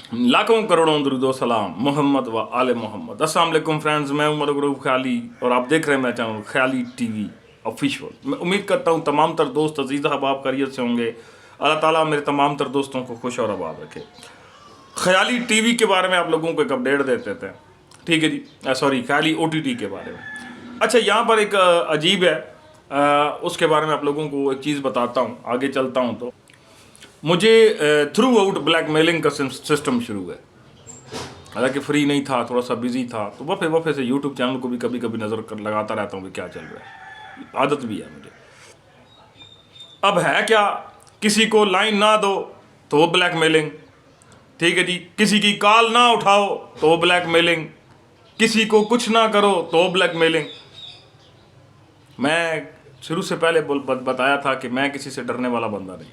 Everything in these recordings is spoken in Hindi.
लाखों करोड़ों दुरूद सलाम मोहम्मद व आले मोहम्मद। अस्सलाम वालेकुम फ्रेंड्स, मैं उमर गुरूब ख्याली और आप देख रहे हैं मेरा चैनल ख्याली टीवी ऑफिशियल। मैं उम्मीद करता हूँ तमाम तर दोस्त अजीज़ अहबाब खैरियत से होंगे। अल्लाह ताला मेरे तमाम तर दोस्तों को खुश और आबाद रखे। ख्याली टीवी के बारे में आप लोगों को एक अपडेट देते थे, ठीक है जी। सॉरी, ख्याली OTT के बारे में। अच्छा, यहाँ पर एक अजीब है, उसके बारे में आप लोगों को एक चीज़ बताता हूँ। आगे चलता हूँ तो मुझे थ्रू आउट ब्लैकमेलिंग का सिस्टम शुरू है। हालांकि फ्री नहीं था, थोड़ा सा बिजी था, तो वफ़े से यूट्यूब चैनल को भी कभी कभी नज़र लगाता रहता हूँ कि क्या चल रहा है। आदत भी है मुझे। अब है क्या, किसी को लाइन ना दो तो वो ब्लैकमेलिंग, ठीक है जी। किसी की कॉल ना उठाओ तो वो ब्लैकमेलिंग, किसी को कुछ ना करो तो ब्लैकमेलिंग। मैं शुरू से पहले बताया था कि मैं किसी से डरने वाला बंदा नहीं,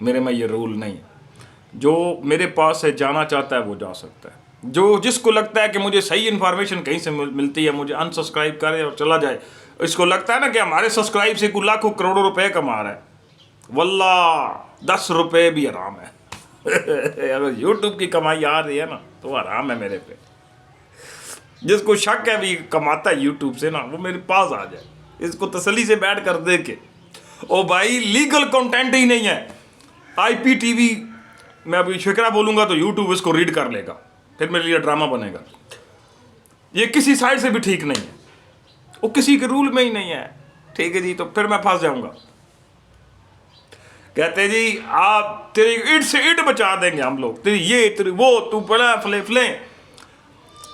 मेरे में ये रूल नहीं है। जो मेरे पास से जाना चाहता है वो जा सकता है। जो जिसको लगता है कि मुझे सही इन्फॉर्मेशन कहीं से मिलती है, मुझे अनसब्सक्राइब करे और चला जाए। इसको लगता है ना कि हमारे सब्सक्राइब से कुछ लाखों करोड़ों रुपए कमा रहा है, वल्लाह 10 रुपये भी हराम है। अगर यूट्यूब की कमाई आ रही है ना तो हराम है मेरे पे। जिसको शक है भी कमाता है यूट्यूब से ना, वो मेरे पास आ जाए, इसको तसल्ली से बैठ कर दे के। ओ भाई, लीगल कंटेंट ही नहीं है। IPTV मैं अभी शिकरा बोलूंगा तो यूट्यूब इसको रीड कर लेगा, फिर मेरे लिए ड्रामा बनेगा। ये किसी साइड से भी ठीक नहीं है, वो किसी के रूल में ही नहीं है, ठीक है जी। तो फिर मैं फंस जाऊंगा। कहते जी आप तेरी ईट से ईट बचा देंगे हम लोग, तेरी ये तेरी वो, तू पड़ा फले फले।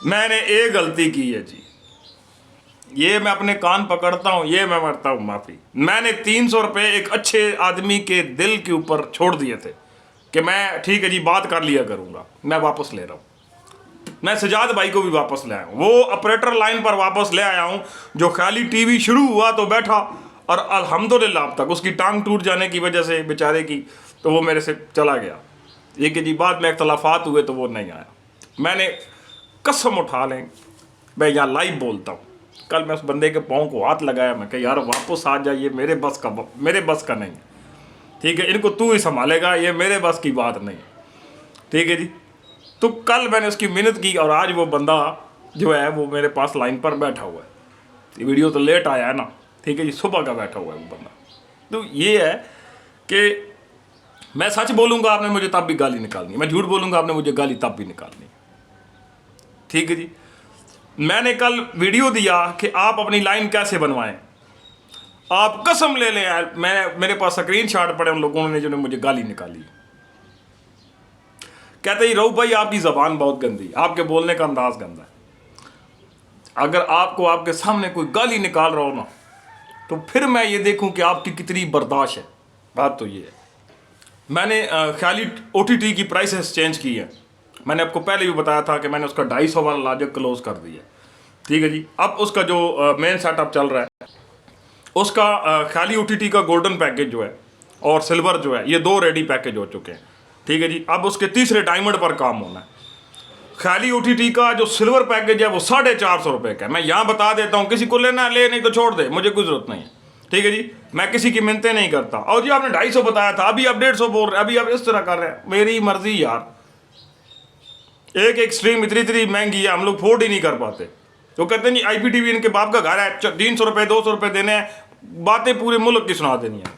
मैंने एक गलती की है जी, ये मैं अपने कान पकड़ता हूँ, ये मैं मरता हूँ माफ़ी। मैंने 300 रुपये एक अच्छे आदमी के दिल के ऊपर छोड़ दिए थे कि मैं ठीक है जी बात कर लिया करूँगा, मैं वापस ले रहा हूँ। मैं सजाद भाई को भी वापस ले आया हूँ, वो ऑपरेटर लाइन पर वापस ले आया हूँ। जो ख्याली टीवी शुरू हुआ तो बैठा, और अल्हम्दुलिल्लाह अब तक उसकी टांग टूट जाने की वजह से बेचारे की, तो वो मेरे से चला गया। ये कि जी बाद में इख्तलाफात हुए तो वो नहीं आया। मैंने कसम उठा लें, मैं यहाँ लाइव बोलता हूँ, कल मैं उस बंदे के पाँव को हाथ लगाया, मैं कहा यार वापस आ जाइए, मेरे बस का नहीं है, ठीक है। इनको तू ही संभालेगा, ये मेरे बस की बात नहीं, ठीक है जी। तो कल मैंने उसकी मिन्नत की और आज वो बंदा जो है वो मेरे पास लाइन पर बैठा हुआ है। ये वीडियो तो लेट आया है ना, ठीक है जी, सुबह का बैठा हुआ है वो बंदा। तो ये है कि मैं सच बोलूँगा आपने मुझे तब भी गाली निकालनी, मैं झूठ बोलूँगा आपने मुझे गाली तब भी निकालनी, ठीक है जी। मैंने कल वीडियो दिया कि आप अपनी लाइन कैसे बनवाएं। आप कसम ले लें, मेरे पास स्क्रीनशॉट पड़े उन लोगों ने जिन्होंने मुझे गाली निकाली। कहते ही रऊफ भाई आपकी ज़बान बहुत गंदी, आपके बोलने का अंदाज गंदा है। अगर आपको आपके सामने कोई गाली निकाल रहा हो ना, तो फिर मैं ये देखूं कि आपकी कितनी बर्दाश्त है। बात तो ये है। मैंने ख्याली OTT की प्राइसेस चेंज की है। मैंने आपको पहले भी बताया था कि मैंने उसका 250 वाला लाजक क्लोज कर दिया, ठीक है जी। अब उसका जो मेन सेटअप चल रहा है, उसका ख्याली OTT का गोल्डन पैकेज जो है और सिल्वर जो है, ये 2 रेडी पैकेज हो चुके हैं, ठीक है जी। अब उसके तीसरे डायमंड पर काम होना है। ख्याली OTT का जो सिल्वर पैकेज है वो 450 रुपये का है। मैं यहाँ बता देता हूँ, किसी को लेना ले, नहीं तो छोड़ दे, मुझे कोई ज़रूरत नहीं है, ठीक है जी। मैं किसी की मिन्नतें नहीं करता। और जी आपने 250 बताया था, अभी आप 150 बोल रहे हैं, अभी आप इस तरह कर रहे हैं, मेरी मर्जी यार। एक स्ट्रीम इतनी महंगी है, हम लोग अफोर्ड ही नहीं कर पाते। तो कहते नहीं IPTV इनके बाप का घर है, 300 रुपये 200 रुपये देने हैं, बातें पूरे मुल्क की सुना देनी है।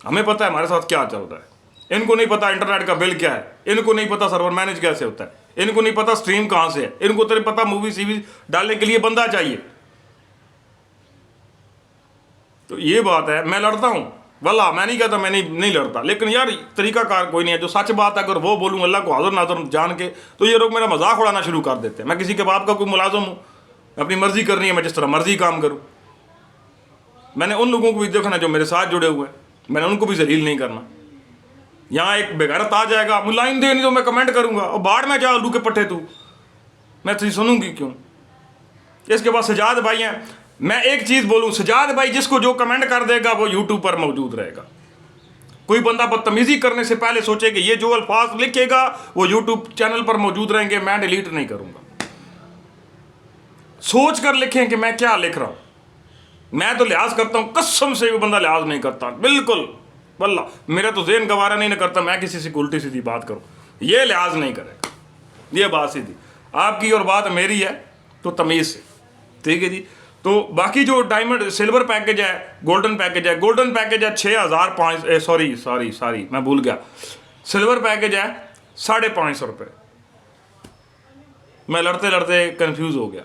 हमें पता है हमारे साथ क्या चल रहा है। इनको नहीं पता इंटरनेट का बिल क्या है, इनको नहीं पता सर्वर मैनेज कैसे होता है, इनको नहीं पता स्ट्रीम कहाँ से है, इनको तो नहीं पता मूवी सीवी डालने के लिए बंदा चाहिए। तो ये बात है। मैं लड़ता हूँ, वल्लाह मैं नहीं कहता मैं नहीं लड़ता, लेकिन यार तरीकाकार कोई नहीं है। जो सच बात है अगर वो बोलूँ अल्लाह को हाज़िर नाज़िर जान के, तो ये लोग मेरा मजाक उड़ाना शुरू कर देते हैं। मैं किसी के बाप का कोई मुलाजिम हूँ, अपनी मर्जी करनी है, मैं जिस तरह मर्जी काम करूँ। मैंने उन लोगों को भी देखना जो मेरे साथ जुड़े हुए हैं, मैंने उनको भी जलील नहीं करना। यहाँ एक बेगैरत आ जाएगा, मुझे लाइन दे नहीं तो मैं कमेंट करूँगा, और बाढ़ में जा आलू के पट्टे तू, मैं तुझे सुनूंगी क्यों। इसके बाद सजाद भाई हैं, मैं एक चीज़ बोलूँ, सजाद भाई जिसको जो कमेंट कर देगा वो यूट्यूब पर मौजूद रहेगा। कोई बंदा बदतमीजी करने से पहले सोचे कि ये जो अल्फाज लिखेगा वो यूट्यूब चैनल पर मौजूद रहेंगे, मैं डिलीट नहीं करूँगा। सोच कर लिखें कि मैं क्या लिख रहा हूँ। मैं तो लिहाज करता हूँ, कसम से भी बंदा लिहाज नहीं करता, बिल्कुल वल्लाह। मेरा तो ज़हन गवारा नहीं करता मैं किसी से उल्टी सीधी बात करूँ, ये लिहाज नहीं करेगा। ये बात सीधी आपकी और बात मेरी है, तो तमीज़ से, ठीक है जी। तो बाकी जो डायमंड सिल्वर पैकेज है, गोल्डन पैकेज है, गोल्डन पैकेज है 6,500, सॉरी मैं भूल गया, सिल्वर पैकेज है 550 रुपये, मैं लड़ते लड़ते कंफ्यूज हो गया।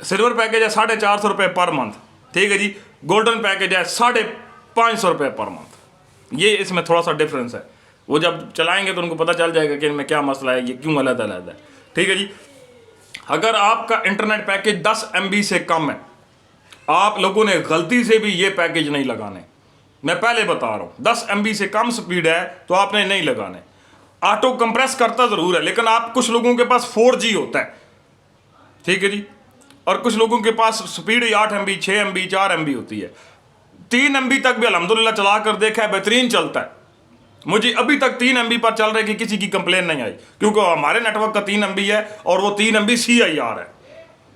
सिल्वर पैकेज है 450 रुपये पर मंथ, ठीक है जी। गोल्डन पैकेज है 550 रुपये पर मंथ। ये इसमें थोड़ा सा डिफरेंस है, वो जब चलाएंगे तो उनको पता चल जाएगा कि इनमें क्या मसला है, ये क्यों अलग अलग है, ठीक है जी। अगर आपका इंटरनेट पैकेज 10 MB से कम है, आप लोगों ने गलती से भी ये पैकेज नहीं लगाने, मैं पहले बता रहा हूँ। 10 MB से कम स्पीड है तो आपने नहीं लगाने। ऑटो कंप्रेस करता ज़रूर है, लेकिन आप कुछ लोगों के पास 4G होता है, ठीक है जी, और कुछ लोगों के पास स्पीड 8 MB, 6 MB, 4 MB होती है। 3 MB तक भी अल्हम्दुलिल्लाह चला कर देखा है, बेहतरीन चलता है। मुझे अभी तक 3 MB पर चल रहे कि किसी की कंप्लेन नहीं आई, क्योंकि हमारे नेटवर्क का 3 MB है और वो 3 MB CIR है।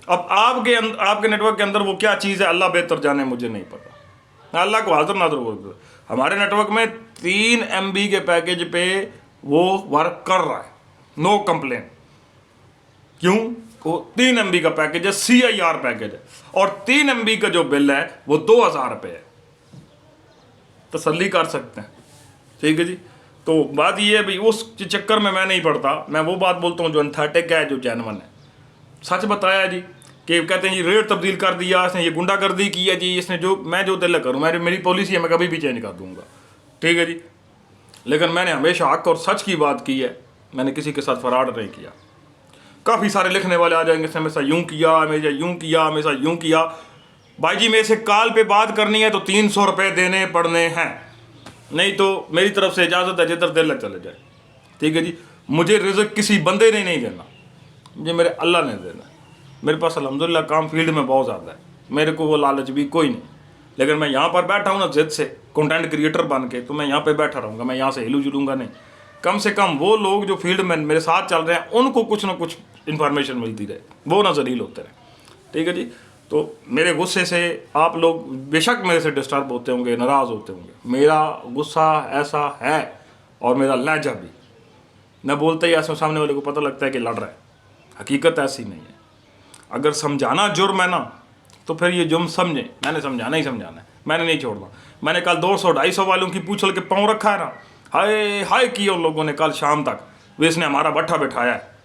अब आपके नेटवर्क के अंदर वो क्या चीज़ है अल्लाह बेहतर जाने, मुझे नहीं पता, अल्लाह को हाजिर नाज़र बोल। हमारे नेटवर्क में 3 MB के पैकेज पे वो वर्क कर रहा है, नो कंप्लेन। क्यों? वो 3 MB का पैकेज है, CIR पैकेज है, और 3 MB का जो बिल है वो 2,000 रुपये है, तसल्ली कर सकते हैं, ठीक है जी। तो बात ये है भाई, उस चक्कर में मैं नहीं पड़ता, मैं वो बात बोलता हूँ जो एंथेटिक है, जो जेन्युइन है। सच बताया जी कि कहते हैं जी रेट तब्दील कर दिया इसने, ये गुंडागर्दी की है जी इसने, जो मैं जो दिल करूँ, मेरी पॉलिसी है, मैं कभी भी चेंज कर दूंगा, ठीक है जी। लेकिन मैंने हमेशा हक और सच की बात की है, मैंने किसी के साथ फराड नहीं किया। काफ़ी सारे लिखने वाले आ जाएंगे, इसने हमेशा यूँ किया, हमेशा यूँ किया, हमेशा यूँ किया। भाई जी मेरे से कॉल पे बात करनी है तो 300 रुपये देने पड़ने हैं, नहीं तो मेरी तरफ से इजाज़त है जिधर दिल लग चले जाए, ठीक है जी। मुझे रिज़्क किसी बंदे ने नहीं देना, मुझे मेरे अल्लाह ने देना है। मेरे पास अल्हम्दुलिल्लाह काम फील्ड में बहुत ज़्यादा है, मेरे को वो लालच भी कोई नहीं। लेकिन मैं यहाँ पर बैठा हूँ ना जिद से, कंटेंट क्रिएटर बन के, तो मैं यहाँ पे बैठा रहूँगा, मैं यहाँ से हिलू जुलूँगा नहीं। कम से कम वो लोग जो फील्ड में मेरे साथ चल रहे हैं उनको कुछ ना कुछ इन्फॉर्मेशन मिलती रहे, वो ना जलील होते रहे, ठीक है जी। तो मेरे गुस्से से आप लोग बेशक मेरे से डिस्टर्ब होते होंगे, नाराज़ होते होंगे, मेरा गुस्सा ऐसा है और मेरा लहजा भी, मैं बोलते ही ऐसे सामने वाले को पता लगता है कि लड़ रहा है। हकीकत ऐसी नहीं है। अगर समझाना जुर्म है ना, तो फिर ये जुर्म समझे, मैंने समझाना ही समझाना है, मैंने नहीं छोड़ना। मैंने कल 200-250 वालों की पूछल के पाँव रखा है ना, हाय हाय किया उन लोगों ने कल शाम तक, वे इसने हमारा भट्ठा बैठाया है।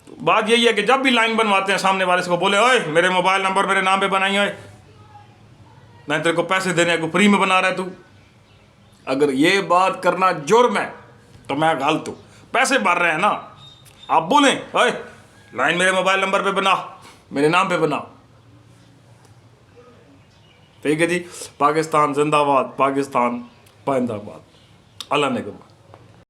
तो बात यही है कि जब भी लाइन बनवाते हैं सामने वाले से को बोले, ओए मेरे मोबाइल नंबर मेरे नाम पे बनाई, ओए मैं तेरे को पैसे देने को फ्री में बना रहा है तू। अगर ये बात करना जुर्म है तो मैं गलत हूँ। पैसे भर रहे हैं ना, आप बोलें ओए लाइन मेरे मोबाइल नंबर पे बना, मेरे नाम पे बना, ठीक है जी। पाकिस्तान जिंदाबाद, पाकिस्तान पाइंदाबाद। अल्लाह ने